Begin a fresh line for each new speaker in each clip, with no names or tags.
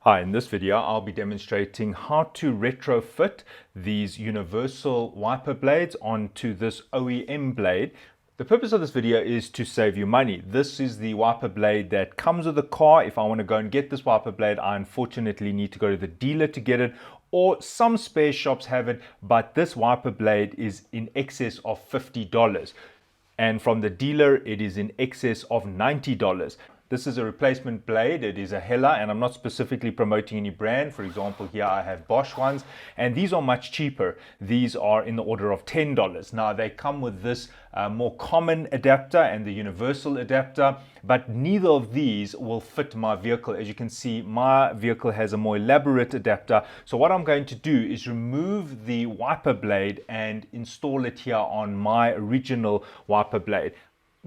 Hi, in this video I'll be demonstrating how to retrofit these universal wiper blades onto this OEM blade. The purpose of this video is to save you money. This is the wiper blade that comes with the car. If I want to go and get this wiper blade, I unfortunately need to go to the dealer to get it, or some spare shops have it, but this wiper blade is in excess of $50. And from the dealer it is in excess of $90. This is a replacement blade. It is a Hella, and I'm not specifically promoting any brand. For example, here I have Bosch ones, and these are much cheaper. These are in the order of $10. Now they come with this more common adapter and the universal adapter, but neither of these will fit my vehicle. As you can see, my vehicle has a more elaborate adapter. So what I'm going to do is remove the wiper blade and install it here on my original wiper blade.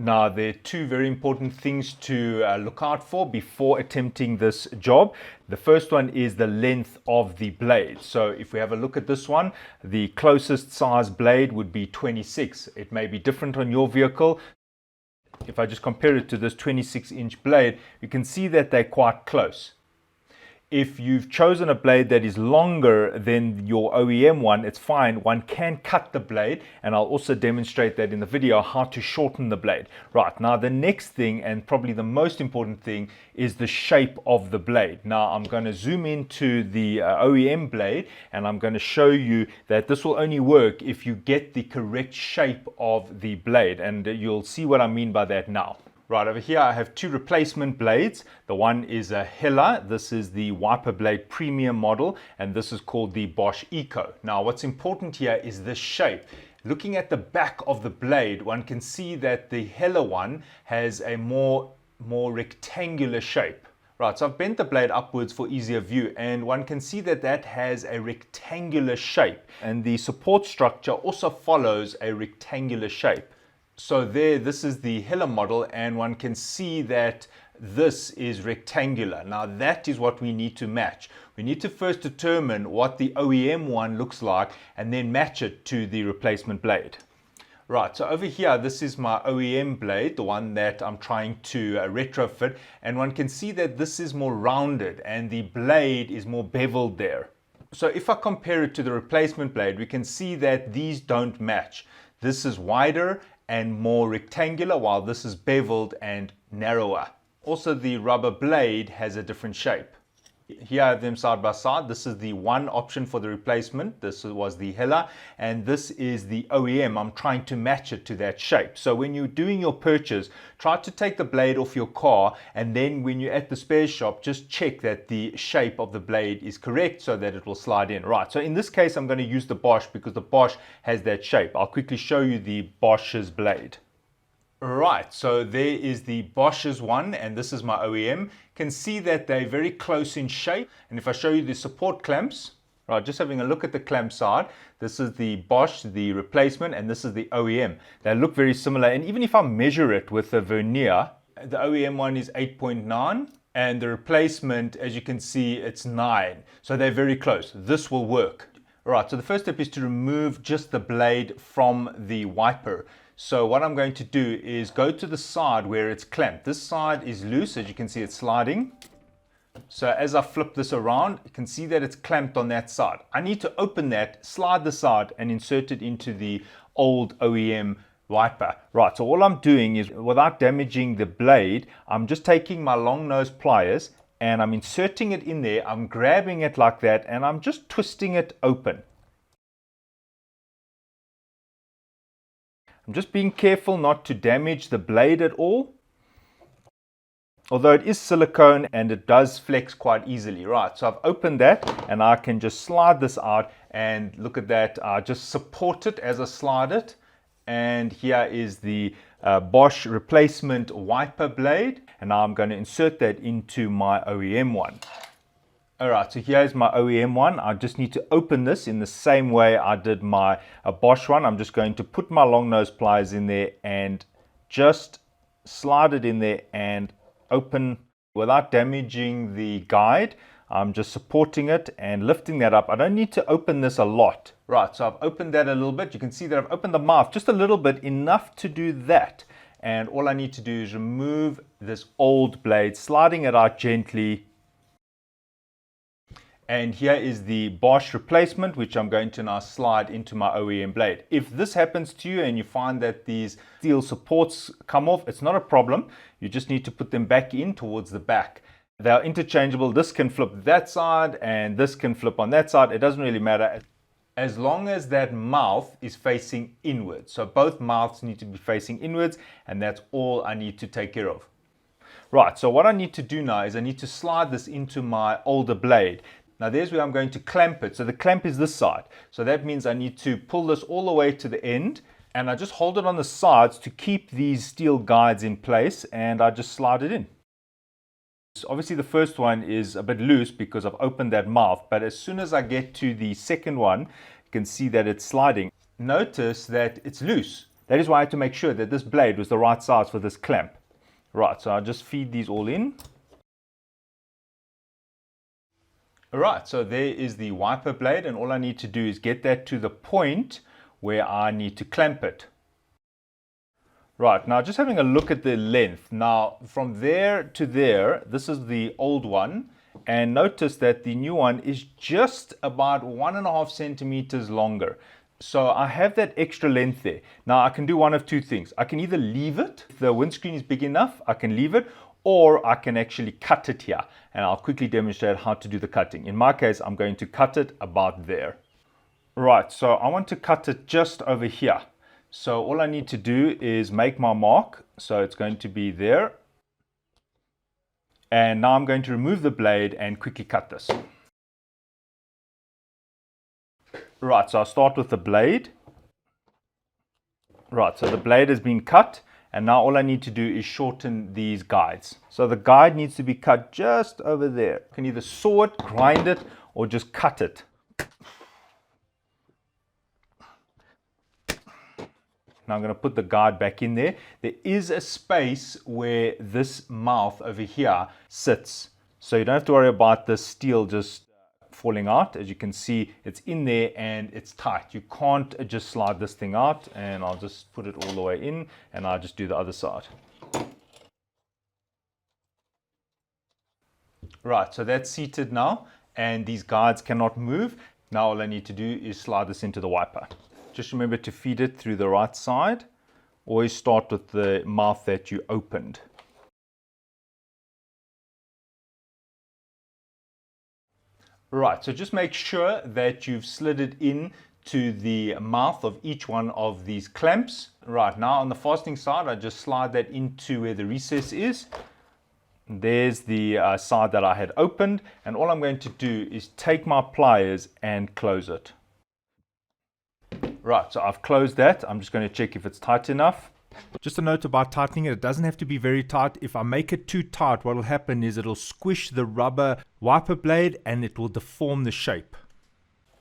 Now, there are two very important things to look out for before attempting this job. The first one is the length of the blade. So if we have a look at this one, the closest size blade would be 26. It may be different on your vehicle. If I just compare it to this 26-inch blade, you can see that they're quite close. If you've chosen a blade that is longer than your OEM one, it's fine. One can cut the blade, and I'll also demonstrate that in the video, how to shorten the blade. Right, now the next thing, and probably the most important thing, is the shape of the blade. Now I'm going to zoom into the OEM blade, and I'm going to show you that this will only work if you get the correct shape of the blade, and you'll see what I mean by that now. Right, over here I have two replacement blades. The one is a Hella. This is the wiper blade premium model, and this is called the Bosch Eco. Now what's important here is the shape. Looking at the back of the blade, one can see that the Hella one has a more rectangular shape. Right, so I've bent the blade upwards for easier view, and one can see that that has a rectangular shape, and the support structure also follows a rectangular shape. So there, this is the Hella model, and one can see that this is rectangular. Now that is what we need to match. We need to first determine what the OEM one looks like and then match it to the replacement blade. Right, so over here, this is my OEM blade, the one that I'm trying to retrofit, and one can see that this is more rounded and the blade is more beveled there. So if I compare it to the replacement blade, we can see that these don't match. This is wider and more rectangular, while this is beveled and narrower. Also, the rubber blade has a different shape. Here I have them side by side. This is the one option for the replacement. This was the Hella, and this is the OEM. I'm trying to match it to that shape. So when you're doing your purchase, try to take the blade off your car, and then when you're at the spare shop, just check that the shape of the blade is correct so that it will slide in. Right, so in this case, I'm going to use the Bosch because the Bosch has that shape. I'll quickly show you the Bosch's blade. Right, so there is the Bosch's one, and this is my OEM. Can see that they're very close in shape. And if I show you the support clamps, right, just having a look at the clamp side, this is the Bosch, the replacement, and this is the OEM. They look very similar, and even if I measure it with a vernier, the OEM one is 8.9, and the replacement, as you can see, it's 9. So they're very close. This will work. Right, so the first step is to remove just the blade from the wiper. So what I'm going to do is go to the side where it's clamped. This side is loose, as you can see it's sliding. So as I flip this around, you can see that it's clamped on that side. I need to open that, slide the side, and insert it into the old OEM wiper. Right, so all I'm doing is, without damaging the blade, I'm just taking my long nose pliers and I'm inserting it in there. I'm grabbing it like that, and I'm just twisting it open. I'm just being careful not to damage the blade at all, although it is silicone and it does flex quite easily. Right, so I've opened that, and I can just slide this out, and look at that, I just support it as I slide it. And here is the Bosch replacement wiper blade, and now I'm going to insert that into my OEM one. Alright, so here's my OEM one. I just need to open this in the same way I did my Bosch one. I'm just going to put my long nose pliers in there and just slide it in there and open without damaging the guide. I'm just supporting it and lifting that up. I don't need to open this a lot. Right, so I've opened that a little bit. You can see that I've opened the mouth just a little bit, enough to do that. And all I need to do is remove this old blade, sliding it out gently And here is the Bosch replacement, which I'm going to now slide into my OEM blade. If this happens to you and you find that these steel supports come off, it's not a problem. You just need to put them back in towards the back. They're interchangeable. This can flip that side and this can flip on that side. It doesn't really matter as long as that mouth is facing inwards. So both mouths need to be facing inwards, and that's all I need to take care of. Right, so what I need to do now is I need to slide this into my older blade. Now there's where I'm going to clamp it. So the clamp is this side. So that means I need to pull this all the way to the end, and I just hold it on the sides to keep these steel guides in place, and I just slide it in. So obviously the first one is a bit loose because I've opened that mouth, but as soon as I get to the second one, you can see that it's sliding. Notice that it's loose. That is why I had to make sure that this blade was the right size for this clamp. Right, so I just feed these all in. Alright, so there is the wiper blade, and all I need to do is get that to the point where I need to clamp it. Right, now just having a look at the length. Now from there to there, this is the old one, and notice that the new one is just about 1.5 centimeters longer. So I have that extra length there. Now I can do one of two things. I can either leave it, if the windscreen is big enough, I can leave it, or I can actually cut it here, and I'll quickly demonstrate how to do the cutting. In my case, I'm going to cut it about there. Right, so I want to cut it just over here. So all I need to do is make my mark. So it's going to be there. And now I'm going to remove the blade and quickly cut this. Right, so I'll start with the blade. Right, so the blade has been cut, and now all I need to do is shorten these guides. So the guide needs to be cut just over there. You can either saw it, grind it, or just cut it. Now I'm going to put the guide back in there. There is a space where this mouth over here sits. So you don't have to worry about the steel just falling out. As you can see, it's in there and it's tight. You can't just slide this thing out, and I'll just put it all the way in, and I'll just do the other side. Right, so that's seated now, and these guides cannot move. Now all I need to do is slide this into the wiper. Just remember to feed it through the right side. Always start with the mouth that you opened. Right, so just make sure that you've slid it in to the mouth of each one of these clamps. Right, now on the fastening side, I just slide that into where the recess is. There's the side that I had opened, and all I'm going to do is take my pliers and close it. Right, so I've closed that. I'm just going to check if it's tight enough.
Just a note about tightening it. It doesn't have to be very tight. If I make it too tight, what will happen is it'll squish the rubber wiper blade and it will deform the shape.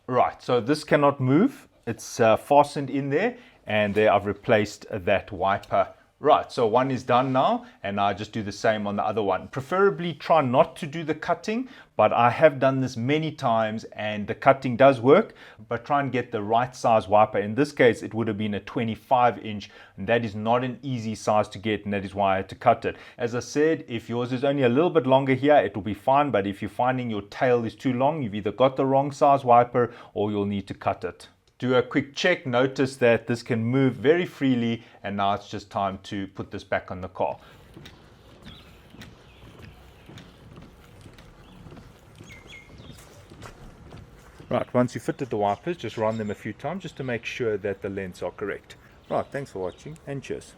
Right, so this cannot move. It's fastened in there, and there I've replaced that wiper. Right, so one is done now, and I just do the same on the other one. Preferably try not to do the cutting, but I have done this many times and the cutting does work, but try and get the right size wiper. In this case, it would have been a 25-inch, and that is not an easy size to get, and that is why I had to cut it. As I said, if yours is only a little bit longer here, it will be fine, but if you're finding your tail is too long, you've either got the wrong size wiper or you'll need to cut it. Do a quick check. Notice that this can move very freely, and now it's just time to put this back on the car.
Right, once you fitted the wipers, just run them a few times just to make sure that the lengths are correct. Right, thanks for watching, and cheers.